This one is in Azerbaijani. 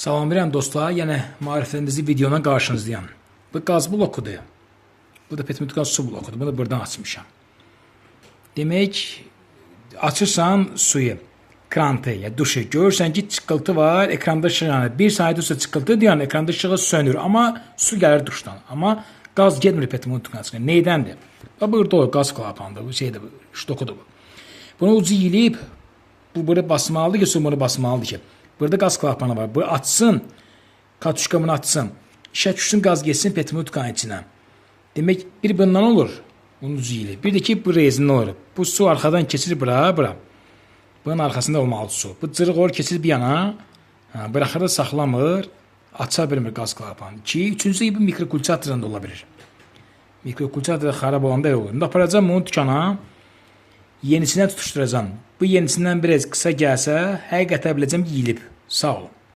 Salam verirəm dostlar, yenə marifətinizi videona qarşınızdayım. Bu qaz blokudur. Bu da Petmitkan su blokudur. Bunu buradan açmışam. Demək, açırsan suyu, krantı, ya duşu. Görürsən ki, çıkıltı var, ekranda ışığı yanır. Bir saniyə dursa çıkıltı deyən, ekranda ışığı sönür. Amma su gəlir duşdan. Amma qaz getmir Petmitkan suya. Neydəndir? Burada o qaz klapandır. Bu şeydir, ştokudur bu. Bunu ucu yiyilib, bu burada basmalıdır ki, su bunu basmalıdır ki. Burada qaz klapanı var. Bu açsın, katuşka bunu açsın. İşə düşsün, qaz geçsin Petmitkanın içinə. Demək, bir bundan olur. Bunun ucu yiyilib. Bir də ki, bu rezindən olur. Bu su arxadan keçir bura. Bunun arxasında olmalı su. Bu cırıq olur, keçir bir yana. Bıraxır da saxlamır. Aça bilmir qaz klapanı. 2. Üçüncüsü bu mikrokulçatorda ola bilir. Mikrokulçator xarab olanda elə olur. İndi aparacam bunu dükana. Yenisine tutuşturacağım. Bu yenisindən biraz qısa gəlsə, həqiqətən biləcəm yiyilib. Sağ olun.